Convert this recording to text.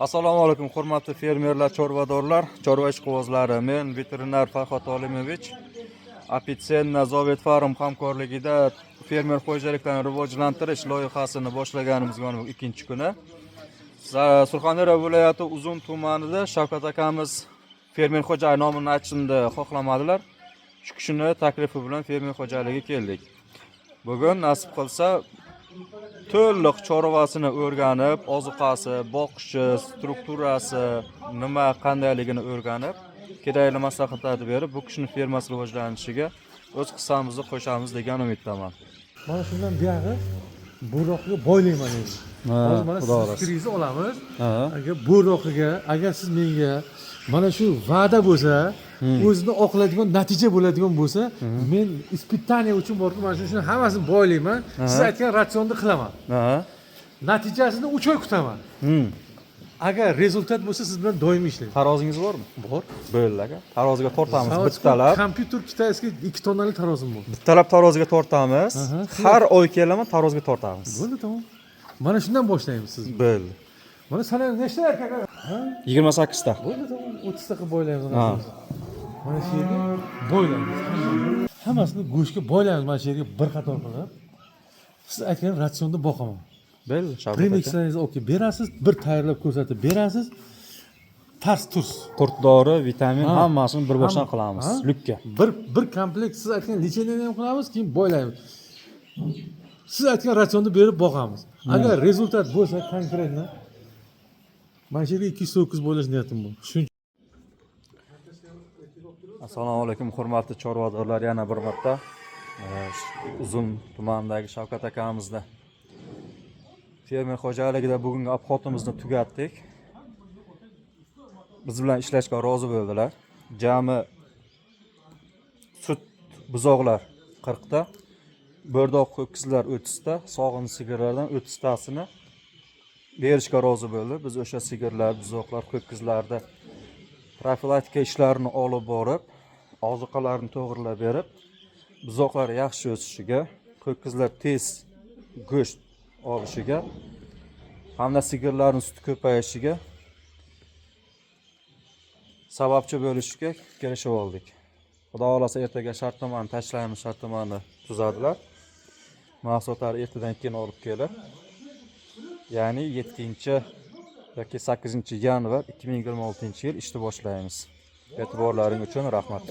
Assalomu alaykum, hurmatli fermerlar, chorvadorlar, chorva ishqibozlari. Men veterinar Farhod Olimovich. Apitsenna Zovet Farm hamkorligida fermer xo'jaliklarini rivojlantirish loyihasini boshlaganimizga mana ikkinchi kuni. Surxondaryo viloyati Uzun tumanida Shavkat akamiz fermer xo'jalik nomini aytishni xohlamadilar. Shu kishini taklifi bilan fermer xo'jaligiga keldik. Bugun nasib qilsa to'liq chorvasini o'rganib, ozuqasi, boqishi, strukturasi, nima qandayligini o'rganib, kerakli maslahatlarni berib, bu kishining fermasi rivojlanishiga o'z hissamizni qo'shamiz degan umiddaman. Mana shundan buyog'i bo'roqqa boylayman endi. Hozir mana siz fikringizni olamiz. Agar bo'roqqa, agar siz menga mana shu va'da bo'lsa, o'zini oqlaydigan natija bo'ladigan bo'lsa, men ispitaniya uchun borib mana shuni hammasini boylayman. Siz aytgan ratsionni qilaman. Natijasini 3 oy kutaman. Agar rezultat bo'lsa, siz bilan doimiy ishlayman. Tarozingiz bormi? Bor. Bo'ldi aka. Taroziga tortamiz bittalab. Kompyuter kitayskiy 2 tonnali tarozim bor. Bittalab taroziga tortamiz. Har oy kelaman taroziga tortamiz. Bo'ldi, tamom. Mana shundan boshlaymiz siz. Bo'ldi. Mana sana nechta aka? 28 ta. Bo'ldi, tamom. 30 ta qilib boylaymiz. Mana shu yerga boylaymiz. Hammasini go'shtga boylaymiz mana shu yerga bir qator qilib. Siz aytgan ratsionda boqaman. Bo'ldi, premixlaringizni olib berasiz, bir tayyorlab ko'rsatib berasiz. Tars tuz, qurt dori, vitamin hammasini bir boshdan qilamiz. Lukka. Bir komplekt siz aytgan lecheniyani ham qilamiz, keyin boylaymiz. Siz aytgan ratsionda berib boqamiz. Agar rezultat bo'lsa konkretni mana shu yerga 209 bo'lish niyatim bor. Shuncha. Assalomu alaykum, hurmatli chorvadorlar, yana bir marta Uzun tumanidagi Shavkat akamizda fermer xo'jaligida bugungi obxotimizni tugatdik. Biz bilan ishlashga rozi bo'ldilar. Jami sut buzoqlar 40 ta, bo'rdoq ho'kizlar 30 ta, sog'in sigirlardan 30 tasini berishga rozi bo'ldi. Biz o'sha sigirlar, buzoqlar, ho'kizlarda profilaktika ishlarini olib borib, ozuqalarni to'g'rilab berib, buzoqlar yaxshi o'sishiga, ho'kizlar tez go'sht olishiga, hamda sigirlarning suti ko'payishiga sababchi bo'lishiga kelishib oldik. Xudo xolasa ertaga shartnomani tashlaymiz, shartnomani tuzadilar. Mahsulotlarni ertadan keyin olib kelib, ya'ni 7 yoki 8 yanvar 2026 yil ishni boshlaymiz. E'tiborlaring uchun rahmat.